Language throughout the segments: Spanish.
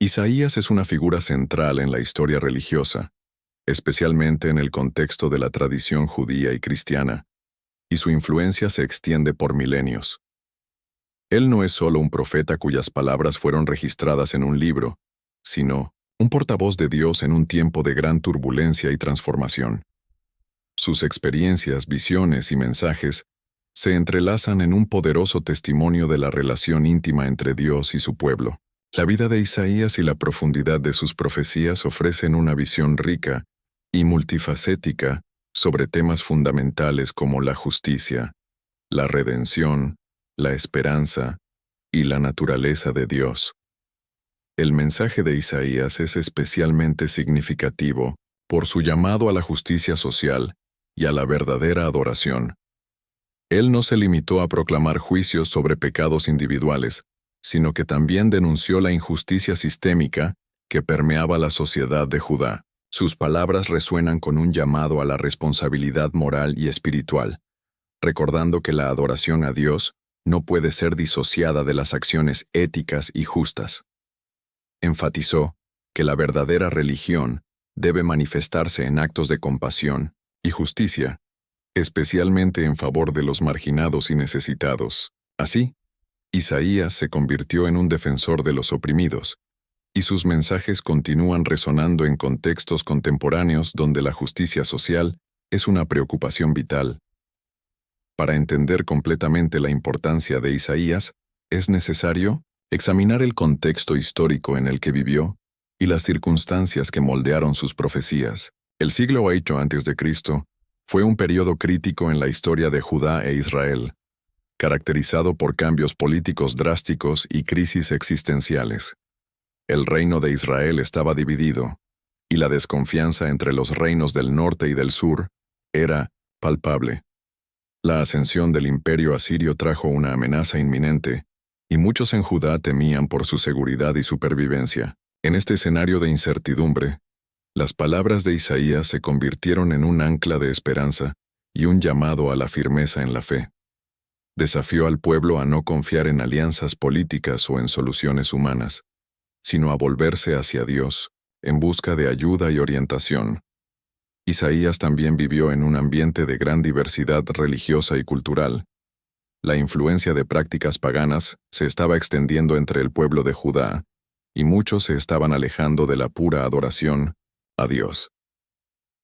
Isaías es una figura central en la historia religiosa, especialmente en el contexto de la tradición judía y cristiana, y su influencia se extiende por milenios. Él no es solo un profeta cuyas palabras fueron registradas en un libro, sino un portavoz de Dios en un tiempo de gran turbulencia y transformación. Sus experiencias, visiones y mensajes se entrelazan en un poderoso testimonio de la relación íntima entre Dios y su pueblo. La vida de Isaías y la profundidad de sus profecías ofrecen una visión rica y multifacética sobre temas fundamentales como la justicia, la redención, la esperanza y la naturaleza de Dios. El mensaje de Isaías es especialmente significativo por su llamado a la justicia social y a la verdadera adoración. Él no se limitó a proclamar juicios sobre pecados individuales, sino que también denunció la injusticia sistémica que permeaba la sociedad de Judá. Sus palabras resuenan con un llamado a la responsabilidad moral y espiritual, recordando que la adoración a Dios no puede ser disociada de las acciones éticas y justas. Enfatizó que la verdadera religión debe manifestarse en actos de compasión y justicia, especialmente en favor de los marginados y necesitados. Así, Isaías se convirtió en un defensor de los oprimidos, y sus mensajes continúan resonando en contextos contemporáneos donde la justicia social es una preocupación vital. Para entender completamente la importancia de Isaías, es necesario examinar el contexto histórico en el que vivió y las circunstancias que moldearon sus profecías. El siglo VIII a.C. fue un periodo crítico en la historia de Judá e Israel, caracterizado por cambios políticos drásticos y crisis existenciales. El reino de Israel estaba dividido, y la desconfianza entre los reinos del norte y del sur era palpable. La ascensión del imperio asirio trajo una amenaza inminente, y muchos en Judá temían por su seguridad y supervivencia. En este escenario de incertidumbre, las palabras de Isaías se convirtieron en un ancla de esperanza y un llamado a la firmeza en la fe. Desafió al pueblo a no confiar en alianzas políticas o en soluciones humanas, sino a volverse hacia Dios, en busca de ayuda y orientación. Isaías también vivió en un ambiente de gran diversidad religiosa y cultural. La influencia de prácticas paganas se estaba extendiendo entre el pueblo de Judá, y muchos se estaban alejando de la pura adoración a Dios.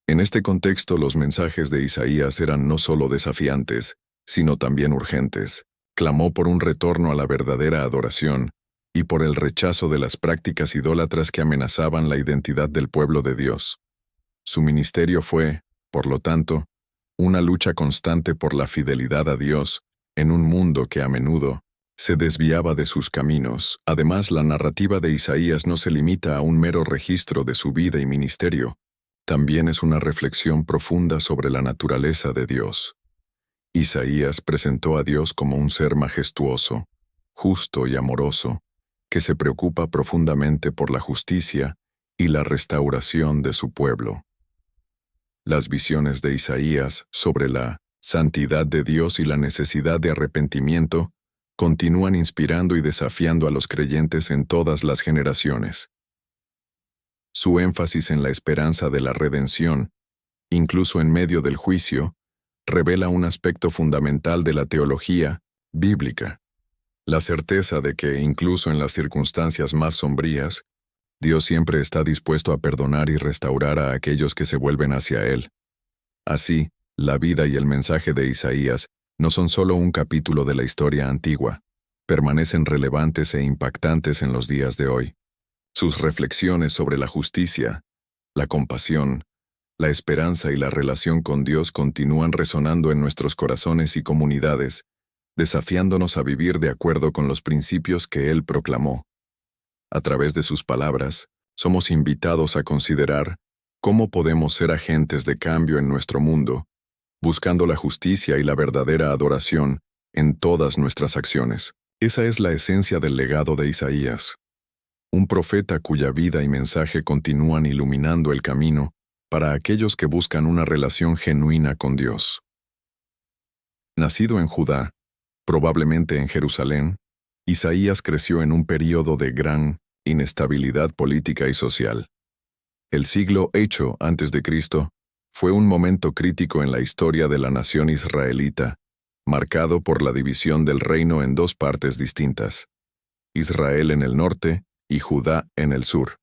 En este contexto, los mensajes de Isaías eran no solo desafiantes, sino también urgentes. Clamó por un retorno a la verdadera adoración y por el rechazo de las prácticas idólatras que amenazaban la identidad del pueblo de Dios. Su ministerio fue, por lo tanto, una lucha constante por la fidelidad a Dios en un mundo que a menudo se desviaba de sus caminos. Además, la narrativa de Isaías no se limita a un mero registro de su vida y ministerio, también es una reflexión profunda sobre la naturaleza de Dios. Isaías presentó a Dios como un ser majestuoso, justo y amoroso, que se preocupa profundamente por la justicia y la restauración de su pueblo. Las visiones de Isaías sobre la santidad de Dios y la necesidad de arrepentimiento continúan inspirando y desafiando a los creyentes en todas las generaciones. Su énfasis en la esperanza de la redención, incluso en medio del juicio, revela un aspecto fundamental de la teología bíblica: la certeza de que, incluso en las circunstancias más sombrías, Dios siempre está dispuesto a perdonar y restaurar a aquellos que se vuelven hacia Él. Así, la vida y el mensaje de Isaías no son solo un capítulo de la historia antigua, permanecen relevantes e impactantes en los días de hoy. Sus reflexiones sobre la justicia, la compasión, la esperanza y la relación con Dios continúan resonando en nuestros corazones y comunidades, desafiándonos a vivir de acuerdo con los principios que Él proclamó. A través de sus palabras, somos invitados a considerar cómo podemos ser agentes de cambio en nuestro mundo, buscando la justicia y la verdadera adoración en todas nuestras acciones. Esa es la esencia del legado de Isaías, un profeta cuya vida y mensaje continúan iluminando el camino para aquellos que buscan una relación genuina con Dios. Nacido en Judá, probablemente en Jerusalén, Isaías creció en un período de gran inestabilidad política y social. El siglo VIII a.C. fue un momento crítico en la historia de la nación israelita, marcado por la división del reino en dos partes distintas, Israel en el norte y Judá en el sur.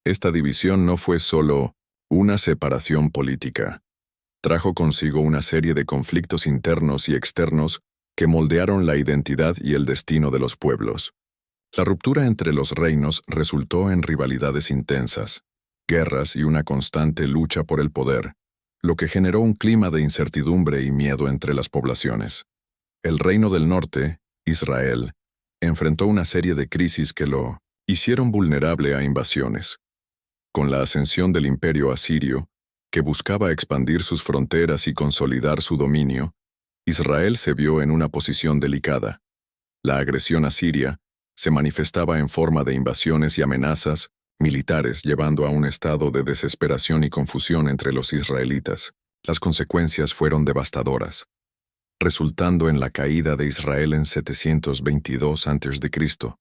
Esta división no fue solo una separación política. Trajo consigo una serie de conflictos internos y externos que moldearon la identidad y el destino de los pueblos. La ruptura entre los reinos resultó en rivalidades intensas, guerras y una constante lucha por el poder, lo que generó un clima de incertidumbre y miedo entre las poblaciones. El reino del norte, Israel, enfrentó una serie de crisis que lo hicieron vulnerable a invasiones. Con la ascensión del imperio asirio, que buscaba expandir sus fronteras y consolidar su dominio, Israel se vio en una posición delicada. La agresión asiria se manifestaba en forma de invasiones y amenazas militares, llevando a un estado de desesperación y confusión entre los israelitas. Las consecuencias fueron devastadoras, resultando en la caída de Israel en 722 a.C.,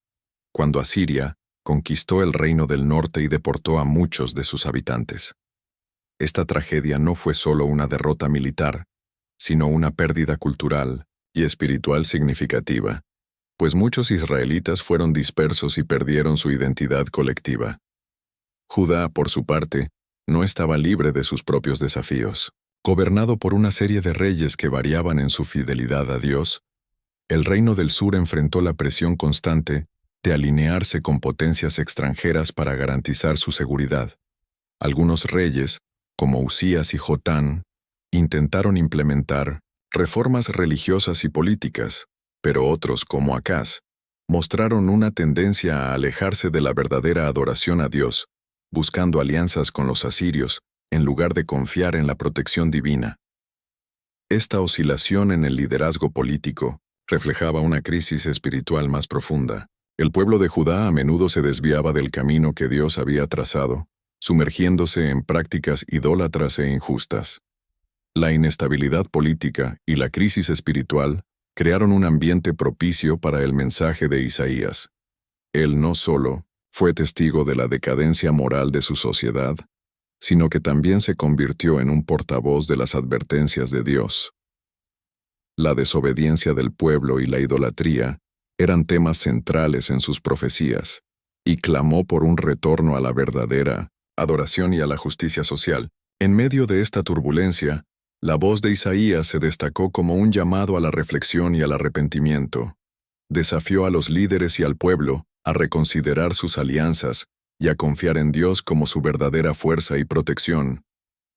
cuando Asiria conquistó el reino del norte y deportó a muchos de sus habitantes. Esta tragedia no fue solo una derrota militar, sino una pérdida cultural y espiritual significativa, pues muchos israelitas fueron dispersos y perdieron su identidad colectiva. Judá, por su parte, no estaba libre de sus propios desafíos. Gobernado por una serie de reyes que variaban en su fidelidad a Dios, el reino del sur enfrentó la presión constante de alinearse con potencias extranjeras para garantizar su seguridad. Algunos reyes, como Usías y Jotán, intentaron implementar reformas religiosas y políticas, pero otros, como Acaz, mostraron una tendencia a alejarse de la verdadera adoración a Dios, buscando alianzas con los asirios, en lugar de confiar en la protección divina. Esta oscilación en el liderazgo político reflejaba una crisis espiritual más profunda. El pueblo de Judá a menudo se desviaba del camino que Dios había trazado, sumergiéndose en prácticas idólatras e injustas. La inestabilidad política y la crisis espiritual crearon un ambiente propicio para el mensaje de Isaías. Él no solo fue testigo de la decadencia moral de su sociedad, sino que también se convirtió en un portavoz de las advertencias de Dios. La desobediencia del pueblo y la idolatría eran temas centrales en sus profecías, y clamó por un retorno a la verdadera adoración y a la justicia social. En medio de esta turbulencia, la voz de Isaías se destacó como un llamado a la reflexión y al arrepentimiento. Desafió a los líderes y al pueblo a reconsiderar sus alianzas y a confiar en Dios como su verdadera fuerza y protección.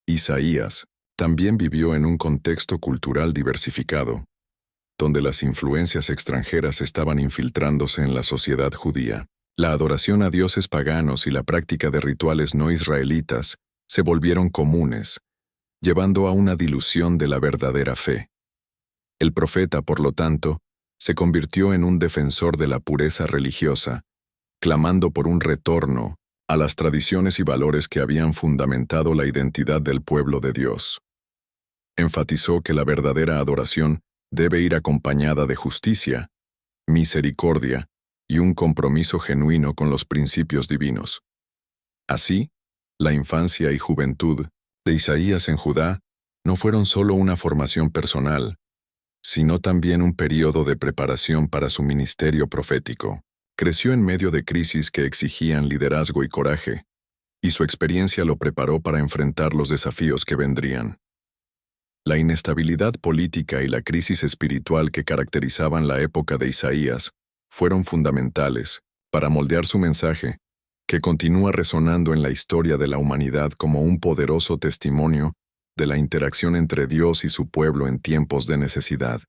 Isaías también vivió en un contexto cultural diversificado, donde las influencias extranjeras estaban infiltrándose en la sociedad judía. La adoración a dioses paganos y la práctica de rituales no israelitas se volvieron comunes, llevando a una dilución de la verdadera fe. El profeta, por lo tanto, se convirtió en un defensor de la pureza religiosa, clamando por un retorno a las tradiciones y valores que habían fundamentado la identidad del pueblo de Dios. Enfatizó que la verdadera adoración debe ir acompañada de justicia, misericordia y un compromiso genuino con los principios divinos. Así, la infancia y juventud de Isaías en Judá no fueron solo una formación personal, sino también un período de preparación para su ministerio profético. Creció en medio de crisis que exigían liderazgo y coraje, y su experiencia lo preparó para enfrentar los desafíos que vendrían. La inestabilidad política y la crisis espiritual que caracterizaban la época de Isaías fueron fundamentales para moldear su mensaje, que continúa resonando en la historia de la humanidad como un poderoso testimonio de la interacción entre Dios y su pueblo en tiempos de necesidad.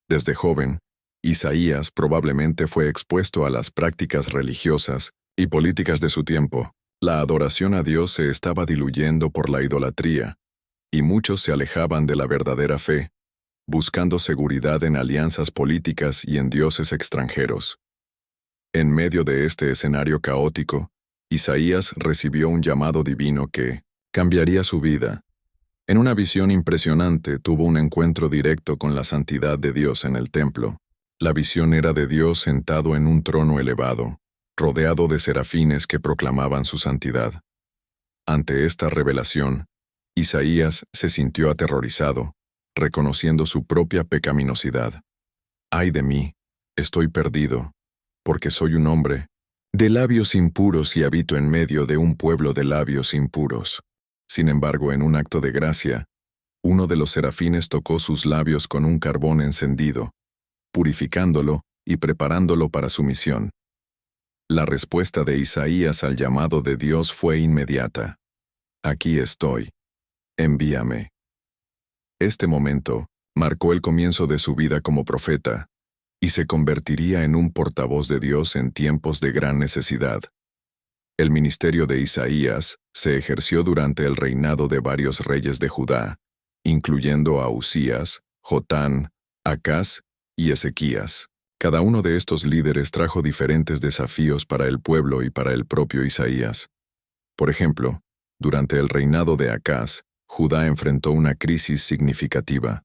Desde joven, Isaías probablemente fue expuesto a las prácticas religiosas y políticas de su tiempo. La adoración a Dios se estaba diluyendo por la idolatría, y muchos se alejaban de la verdadera fe, buscando seguridad en alianzas políticas y en dioses extranjeros. En medio de este escenario caótico, Isaías recibió un llamado divino que cambiaría su vida. En una visión impresionante tuvo un encuentro directo con la santidad de Dios en el templo. La visión era de Dios sentado en un trono elevado, rodeado de serafines que proclamaban su santidad. Ante esta revelación, Isaías se sintió aterrorizado, reconociendo su propia pecaminosidad. «Ay de mí, estoy perdido, porque soy un hombre de labios impuros y habito en medio de un pueblo de labios impuros». Sin embargo, en un acto de gracia, uno de los serafines tocó sus labios con un carbón encendido, purificándolo y preparándolo para su misión. La respuesta de Isaías al llamado de Dios fue inmediata. «Aquí estoy. Envíame». Este momento marcó el comienzo de su vida como profeta, y se convertiría en un portavoz de Dios en tiempos de gran necesidad. El ministerio de Isaías se ejerció durante el reinado de varios reyes de Judá, incluyendo a Usías, Jotán, Acaz y Ezequías. Cada uno de estos líderes trajo diferentes desafíos para el pueblo y para el propio Isaías. Por ejemplo, durante el reinado de Acaz, Judá enfrentó una crisis significativa.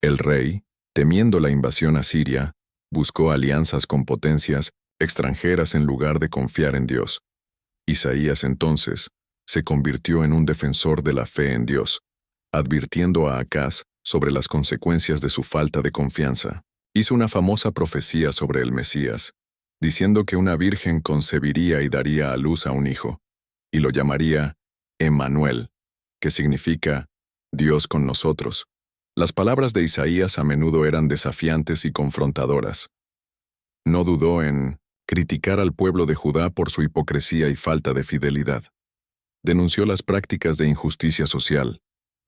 El rey, temiendo la invasión asiria, buscó alianzas con potencias extranjeras en lugar de confiar en Dios. Isaías entonces se convirtió en un defensor de la fe en Dios, advirtiendo a Acaz sobre las consecuencias de su falta de confianza. Hizo una famosa profecía sobre el Mesías, diciendo que una virgen concebiría y daría a luz a un hijo, y lo llamaría Emmanuel, que significa Dios con nosotros. Las palabras de Isaías a menudo eran desafiantes y confrontadoras. No dudó en criticar al pueblo de Judá por su hipocresía y falta de fidelidad. Denunció las prácticas de injusticia social,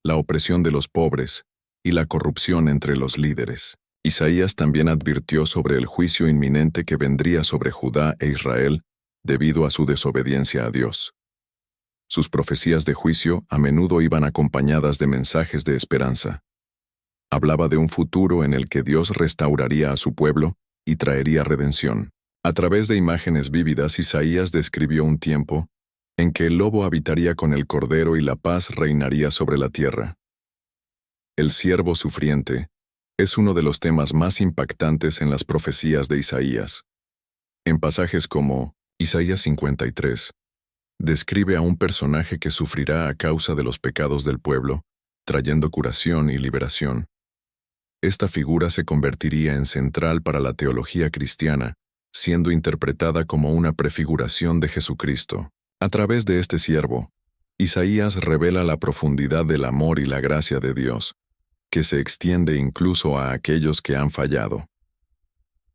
la opresión de los pobres y la corrupción entre los líderes. Isaías también advirtió sobre el juicio inminente que vendría sobre Judá e Israel debido a su desobediencia a Dios. Sus profecías de juicio a menudo iban acompañadas de mensajes de esperanza. Hablaba de un futuro en el que Dios restauraría a su pueblo y traería redención. A través de imágenes vívidas, Isaías describió un tiempo en que el lobo habitaría con el cordero y la paz reinaría sobre la tierra. El siervo sufriente es uno de los temas más impactantes en las profecías de Isaías. En pasajes como Isaías 53, describe a un personaje que sufrirá a causa de los pecados del pueblo, trayendo curación y liberación. Esta figura se convertiría en central para la teología cristiana, siendo interpretada como una prefiguración de Jesucristo. A través de este siervo, Isaías revela la profundidad del amor y la gracia de Dios, que se extiende incluso a aquellos que han fallado.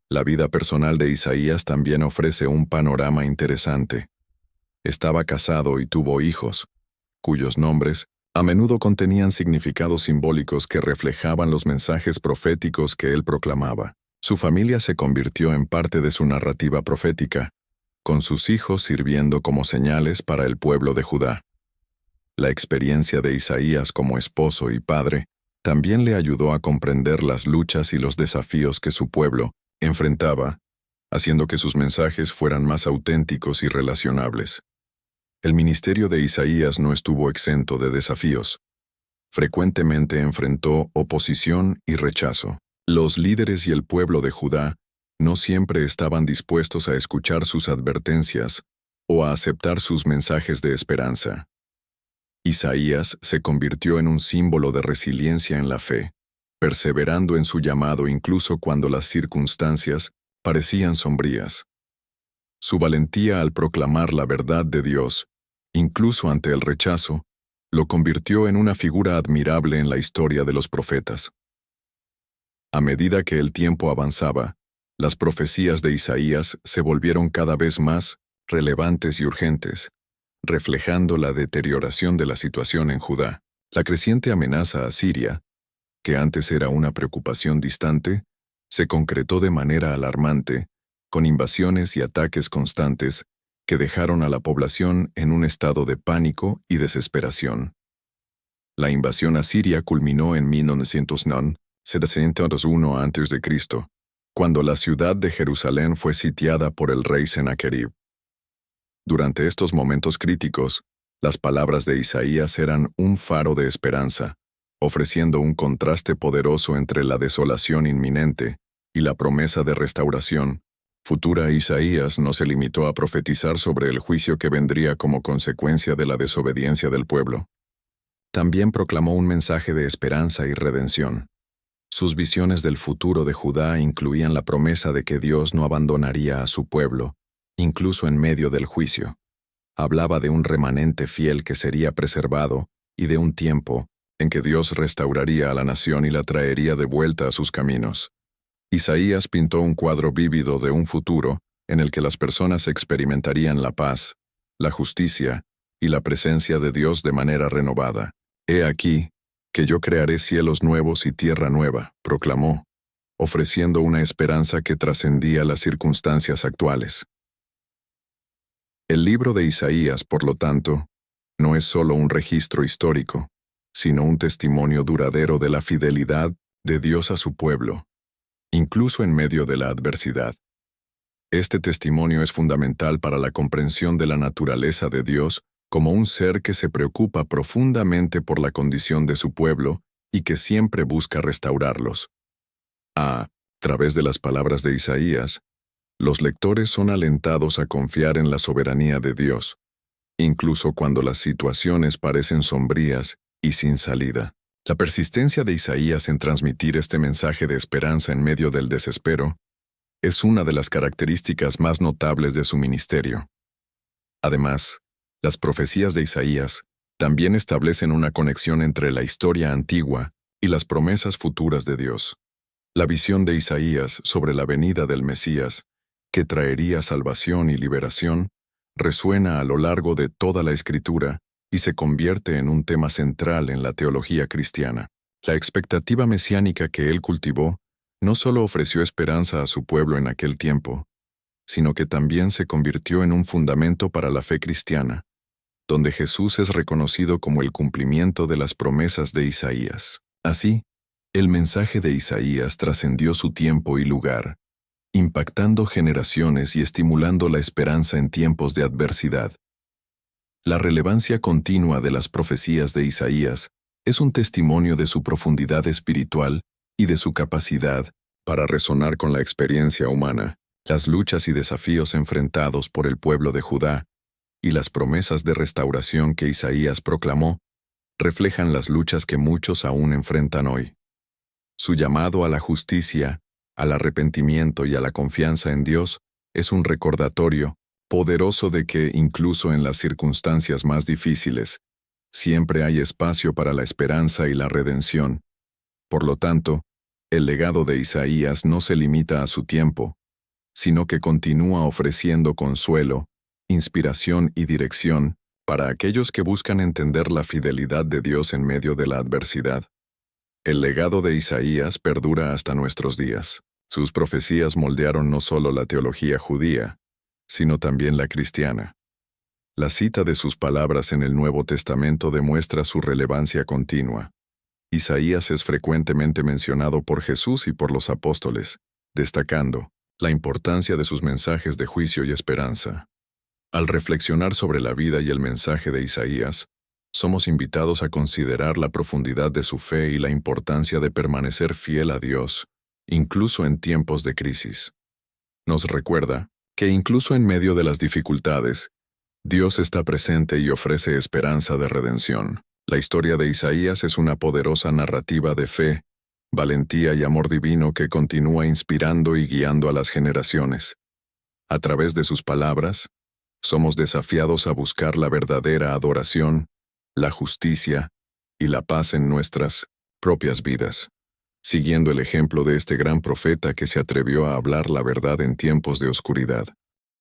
La vida personal de Isaías también ofrece un panorama interesante. Estaba casado y tuvo hijos, cuyos nombres a menudo contenían significados simbólicos que reflejaban los mensajes proféticos que él proclamaba. Su familia se convirtió en parte de su narrativa profética, con sus hijos sirviendo como señales para el pueblo de Judá. La experiencia de Isaías como esposo y padre también le ayudó a comprender las luchas y los desafíos que su pueblo enfrentaba, haciendo que sus mensajes fueran más auténticos y relacionables. El ministerio de Isaías no estuvo exento de desafíos. Frecuentemente enfrentó oposición y rechazo. Los líderes y el pueblo de Judá no siempre estaban dispuestos a escuchar sus advertencias o a aceptar sus mensajes de esperanza. Isaías se convirtió en un símbolo de resiliencia en la fe, perseverando en su llamado incluso cuando las circunstancias parecían sombrías. Su valentía al proclamar la verdad de Dios, incluso ante el rechazo, lo convirtió en una figura admirable en la historia de los profetas. A medida que el tiempo avanzaba, las profecías de Isaías se volvieron cada vez más relevantes y urgentes, reflejando la deterioración de la situación en Judá. La creciente amenaza a Siria, que antes era una preocupación distante, se concretó de manera alarmante, con invasiones y ataques constantes que dejaron a la población en un estado de pánico y desesperación. La invasión asiria culminó en 701 a.C., cuando la ciudad de Jerusalén fue sitiada por el rey Sennacherib. Durante estos momentos críticos, las palabras de Isaías eran un faro de esperanza, ofreciendo un contraste poderoso entre la desolación inminente y la promesa de restauración futura. Isaías no se limitó a profetizar sobre el juicio que vendría como consecuencia de la desobediencia del pueblo. También proclamó un mensaje de esperanza y redención. Sus visiones del futuro de Judá incluían la promesa de que Dios no abandonaría a su pueblo, incluso en medio del juicio. Hablaba de un remanente fiel que sería preservado y de un tiempo en que Dios restauraría a la nación y la traería de vuelta a sus caminos. Isaías pintó un cuadro vívido de un futuro en el que las personas experimentarían la paz, la justicia y la presencia de Dios de manera renovada. He aquí, que yo crearé cielos nuevos y tierra nueva, proclamó, ofreciendo una esperanza que trascendía las circunstancias actuales. El libro de Isaías, por lo tanto, no es solo un registro histórico, sino un testimonio duradero de la fidelidad de Dios a su pueblo, incluso en medio de la adversidad. Este testimonio es fundamental para la comprensión de la naturaleza de Dios como un ser que se preocupa profundamente por la condición de su pueblo y que siempre busca restaurarlos. A través de las palabras de Isaías, los lectores son alentados a confiar en la soberanía de Dios, incluso cuando las situaciones parecen sombrías y sin salida. La persistencia de Isaías en transmitir este mensaje de esperanza en medio del desespero es una de las características más notables de su ministerio. Además, las profecías de Isaías también establecen una conexión entre la historia antigua y las promesas futuras de Dios. La visión de Isaías sobre la venida del Mesías, que traería salvación y liberación, resuena a lo largo de toda la Escritura y se convierte en un tema central en la teología cristiana. La expectativa mesiánica que él cultivó no solo ofreció esperanza a su pueblo en aquel tiempo, sino que también se convirtió en un fundamento para la fe cristiana, donde Jesús es reconocido como el cumplimiento de las promesas de Isaías. Así, el mensaje de Isaías trascendió su tiempo y lugar, impactando generaciones y estimulando la esperanza en tiempos de adversidad. La relevancia continua de las profecías de Isaías es un testimonio de su profundidad espiritual y de su capacidad para resonar con la experiencia humana, las luchas y desafíos enfrentados por el pueblo de Judá y las promesas de restauración que Isaías proclamó reflejan las luchas que muchos aún enfrentan hoy. Su llamado a la justicia, al arrepentimiento y a la confianza en Dios es un recordatorio poderoso de que, incluso en las circunstancias más difíciles, siempre hay espacio para la esperanza y la redención. Por lo tanto, el legado de Isaías no se limita a su tiempo, sino que continúa ofreciendo consuelo, inspiración y dirección para aquellos que buscan entender la fidelidad de Dios en medio de la adversidad. El legado de Isaías perdura hasta nuestros días. Sus profecías moldearon no solo la teología judía, sino también la cristiana. La cita de sus palabras en el Nuevo Testamento demuestra su relevancia continua. Isaías es frecuentemente mencionado por Jesús y por los apóstoles, destacando la importancia de sus mensajes de juicio y esperanza. Al reflexionar sobre la vida y el mensaje de Isaías, somos invitados a considerar la profundidad de su fe y la importancia de permanecer fiel a Dios, incluso en tiempos de crisis. Nos recuerda que incluso en medio de las dificultades, Dios está presente y ofrece esperanza de redención. La historia de Isaías es una poderosa narrativa de fe, valentía y amor divino que continúa inspirando y guiando a las generaciones. A través de sus palabras, somos desafiados a buscar la verdadera adoración, la justicia y la paz en nuestras propias vidas, siguiendo el ejemplo de este gran profeta que se atrevió a hablar la verdad en tiempos de oscuridad.